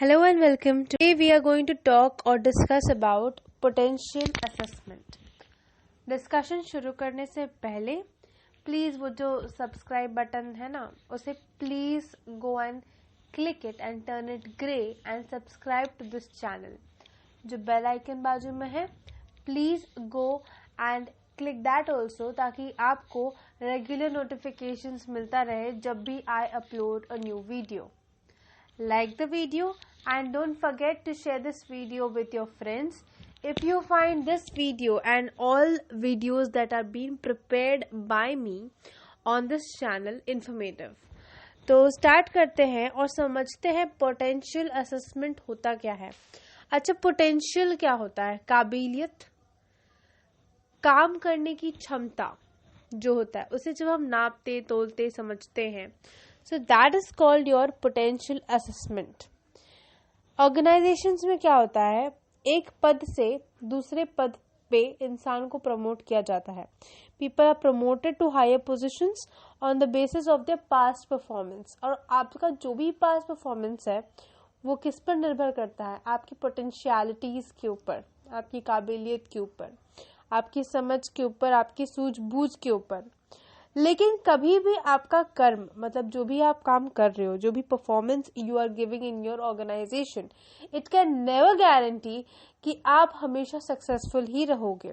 Hello and welcome. Today we are going to talk or discuss about potential assessment. Discussion शुरू करने से पहले please वो जो सब्सक्राइब बटन है ना उसे please go and click it and turn it grey and subscribe to this channel. जो बेल आइकन बाजू में है please go and click that also ताकि आपको रेगुलर नोटिफिकेशंस मिलता रहे जब भी I upload a new video. Like the video and don't forget to share this video with your friends. If you find this video and all videos that are being prepared by me on this channel informative, तो start करते हैं और समझते हैं potential assessment होता क्या है. अच्छा, पोटेंशियल क्या होता है? काबिलियत, काम करने की क्षमता जो होता है उसे जब हम नापते तोलते समझते हैं, so that is called your potential assessment. Organisations में क्या होता है, एक पद से दूसरे पद पे इंसान को प्रमोट किया जाता है. People are promoted to higher positions on the basis of their past performance. और आपका जो भी पास्ट परफॉर्मेंस है वो किस पर निर्भर करता है? आपकी पोटेंशियलिटीज के ऊपर, आपकी काबिलियत के ऊपर, आपकी समझ के ऊपर, आपकी सूझबूझ के ऊपर. लेकिन कभी भी आपका कर्म, मतलब जो भी आप काम कर रहे हो, जो भी performance you are giving in your organisation, it can never guarantee कि आप हमेशा सक्सेसफुल ही रहोगे.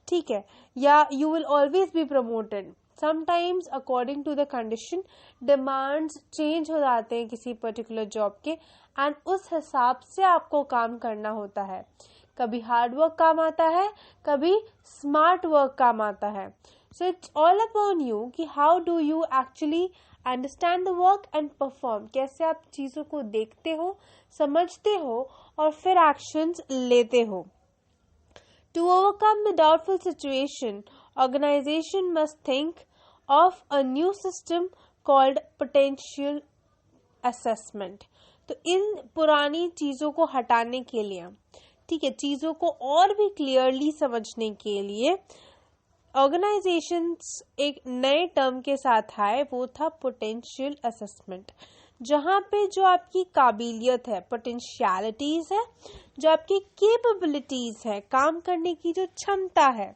ठीक है, या you will always be promoted. Sometimes according to the condition demands change हो जाते हैं किसी पर्टिकुलर जॉब के, एंड उस हिसाब से आपको काम करना होता है. कभी हार्ड वर्क काम आता है, कभी स्मार्ट वर्क काम आता है. So it's all upon you कि how do you actually understand the work and perform. कैसे आप चीज़ों को देखते हो, समझते हो और फिर actions लेते हो. To overcome the doubtful situation, organization must think of a new system called potential assessment. तो इन पुरानी चीज़ों को हटाने के लिए, ठीक है, चीज़ों को और भी क्लियरली समझने के लिए ऑर्गेनाइजेशंस एक नए टर्म के साथ आए, वो था पोटेंशियल असेसमेंट. जहां पे जो आपकी काबिलियत है, पोटेंशियलिटीज है, जो आपकी कैपेबिलिटीज है, काम करने की जो क्षमता है,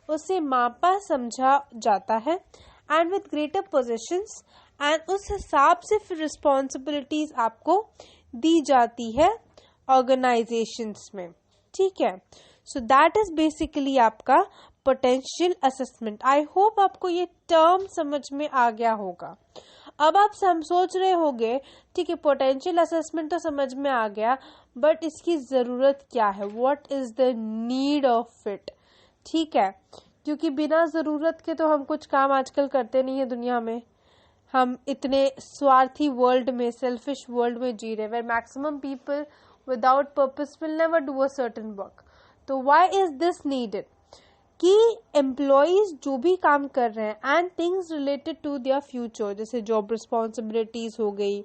उसे मापा समझा जाता है. And with greater positions, and उस हिसाब से फिर रिस्पॉन्सिबिलिटीज आपको दी जाती है ऑर्गेनाइजेशंस में. ठीक है, सो दैट इज बेसिकली आपका पोटेंशियल असेसमेंट. आई होप आपको ये टर्म समझ में आ गया होगा. अब आप सोच रहे होंगे, ठीक है, पोटेंशियल असेसमेंट तो समझ में आ गया, बट इसकी जरूरत क्या है? What is the need of it? ठीक है, क्योंकि बिना जरूरत के तो हम कुछ काम आजकल करते नहीं है दुनिया में. हम इतने स्वार्थी वर्ल्ड में, सेल्फिश वर्ल्ड में जी रहे, where maximum people without purpose will never do a certain work. तो व्हाई इज दिस नीडेड कि एम्प्लॉयज जो भी काम कर रहे हैं and things related to their future, जैसे जॉब रिस्पॉन्सिबिलिटीज हो गई,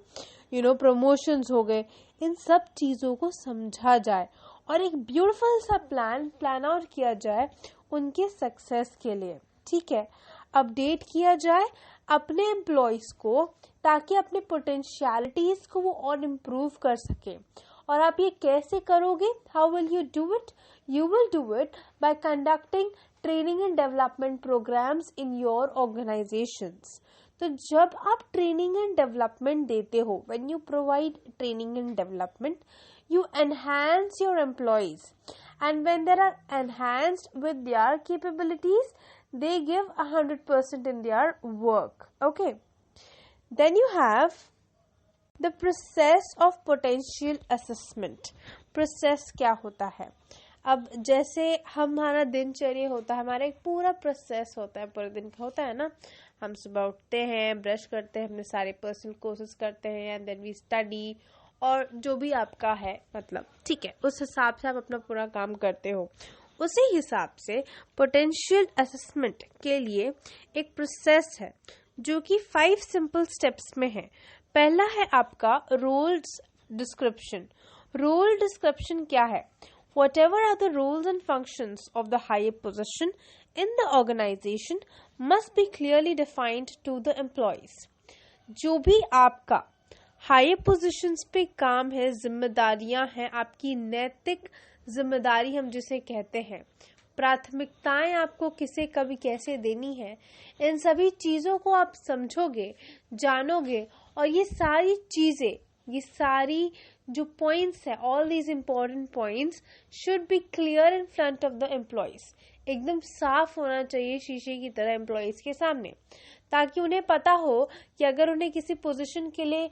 प्रमोशंस हो गए, इन सब चीजों को समझा जाए और एक ब्यूटीफुल सा प्लान आउट किया जाए उनके सक्सेस के लिए. ठीक है, अपडेट किया जाए अपने एम्प्लॉयज को ताकि अपने पोटेंशियलिटीज को वो और इम्प्रूव कर सके. और आप ये कैसे करोगे? How will you do it? You will do it by conducting training and development programs in your organizations. तो जब आप training and development देते हो, when you provide training and development, you enhance your employees, and when they are enhanced with their capabilities, they give 100% in their work. Okay, then you have the process of potential assessment. Process क्या होता है? अब जैसे हमारा दिनचर्या होता है, हमारा एक पूरा प्रोसेस होता है, पूरे दिन का होता है ना. हम सुबह उठते हैं, ब्रश करते हैं, अपने सारे पर्सनल कोर्सेज करते हैं, एंड देन वी स्टडी, और जो भी आपका है, मतलब ठीक है, उस हिसाब से आप अपना पूरा काम करते हो. उसी हिसाब से पोटेंशियल असेसमेंट के लिए एक प्रोसेस है जो कि 5 सिंपल स्टेप्स में है. पहला है आपका रोल्स डिस्क्रिप्शन. रोल डिस्क्रिप्शन क्या है? Whatever are the roles and functions of the higher position in the organization must be clearly defined to the employees. जो भी आपका हायर पोजीशंस पे काम है, जिम्मेदारियां हैं, आपकी नैतिक जिम्मेदारी हम जिसे कहते हैं, प्राथमिकताएं आपको किसे कभी कैसे देनी है, इन सभी चीजों को आप समझोगे, जानोगे, और ये सारी चीजें, ये सारी जो पॉइंट्स है, all these important points should be clear in front of the employees. एकदम साफ होना चाहिए शीशे की तरह एम्प्लॉयज के सामने, ताकि उन्हें पता हो कि अगर उन्हें किसी पोजीशन के लिए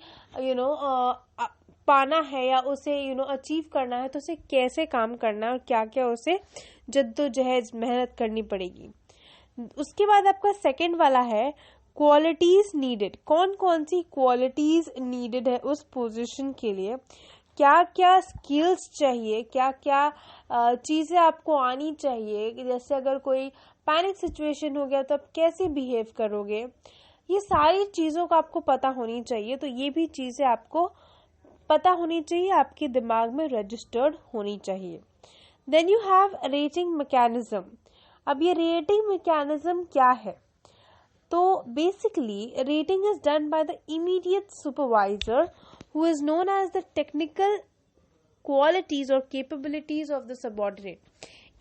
पाना है या उसे अचीव करना है तो उसे कैसे काम करना है और क्या क्या उसे जद्दोजहद मेहनत करनी पड़ेगी। उसके बाद आपका सेकंड वाला है क्वालिटीज नीडेड। कौन कौन सी क्वालिटीज नीडेड है उस पोजीशन के लिए, क्या क्या स्किल्स चाहिए, क्या क्या चीजें आपको आनी चाहिए। जैसे अगर कोई पैनिक सिचुएशन हो गया तो आप कैसे बिहेव करोगे, ये सारी चीजों का आपको पता होनी चाहिए। तो ये भी चीजें आपको पता होनी चाहिए, आपके दिमाग में रजिस्टर्ड होनी चाहिए। Then you have rating mechanism. अब ये रेटिंग मैकेनिज्म क्या है? तो basically rating is done by the immediate supervisor who is known as the technical qualities और कैपेबिलिटीज ऑफ द सबऑर्डिनेट।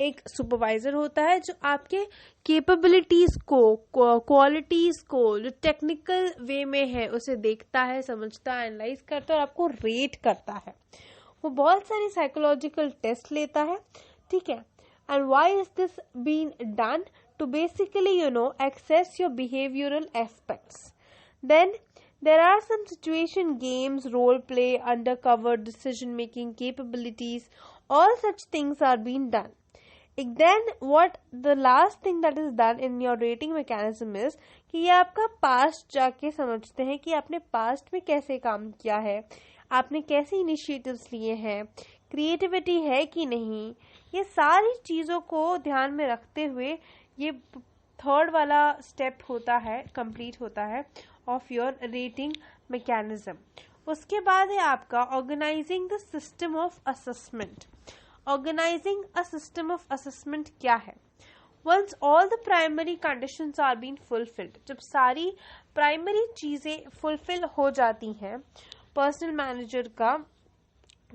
एक सुपरवाइजर होता है जो आपके कैपेबिलिटीज को, क्वालिटीज को, जो टेक्निकल वे में है उसे देखता है, समझता है, एनालाइज करता है और आपको रेट करता है। वो बहुत सारी साइकोलॉजिकल टेस्ट लेता है, ठीक है। And why is this been done? To basically assess your behavioral aspects. Then there are some situation games, role play, undercover decision making capabilities, all such things are being done. Then what the last thing that is done in your rating mechanism is कि ये आपका past जाके समझते हैं कि आपने past में कैसे काम किया है, आपने कैसे इनिशिएटिव्स लिए हैं, क्रिएटिविटी है कि नहीं। ये सारी चीजों को ध्यान में रखते हुए ये थर्ड वाला स्टेप होता है, कंप्लीट होता है ऑफ योर रेटिंग मैकेनिज्म। उसके बाद है आपका organising the system of assessment. Organising a system of assessment क्या है? Once all the primary conditions are been fulfilled, जब सारी प्राइमरी चीजें फुलफिल हो जाती हैं पर्सनल मैनेजर का,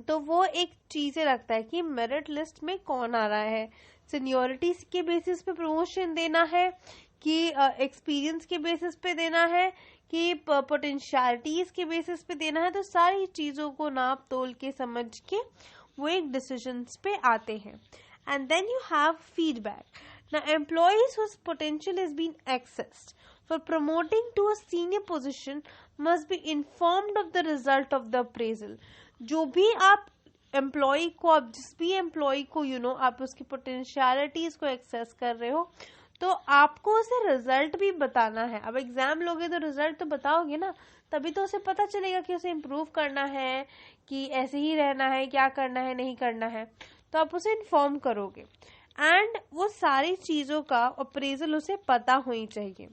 तो वो एक चीजें रखता है कि मेरिट लिस्ट में कौन आ रहा है, सीनियोरिटी के बेसिस पे प्रमोशन देना है कि एक्सपीरियंस के बेसिस पे देना है कि पोटेंशियलिटीज के बेसिस पे देना है। तो सारी चीजों को नाप तोल के समझ के वो एक डिसीजंस पे आते हैं। And then you have feedback. Now employees whose potential is been assessed for promoting to a senior position must be informed of the result of the appraisal. जो भी आप एम्प्लॉय को, आप जिस भी एम्प्लॉय को आप उसकी पोटेंशियलिटीज को एक्सेस कर रहे हो, तो आपको उसे रिजल्ट भी बताना है। अब एग्जाम लोगे तो रिजल्ट तो बताओगे ना, तभी तो उसे पता चलेगा कि उसे इम्प्रूव करना है कि ऐसे ही रहना है, क्या करना है, नहीं करना है। तो आप उसे इन्फॉर्म करोगे एंड वो सारी चीजों का अप्रेजल उसे पता होनी चाहिए।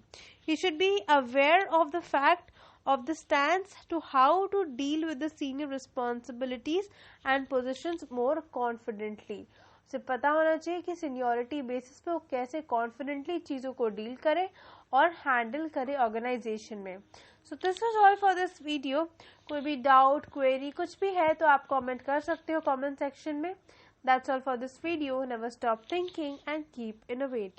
He should be aware of the fact of the stance to how to deal with the senior responsibilities and positions more confidently. उसे पता होना चाहिए कि सीनियोरिटी बेसिस पे वो कैसे कॉन्फिडेंटली चीजों को डील करे और हैंडल करे ऑर्गेनाइजेशन में। So this was all for this video. कोई भी डाउट, क्वेरी कुछ भी है तो आप कमेंट कर सकते हो कमेंट सेक्शन में। That's all for this video. Never stop thinking and keep innovating.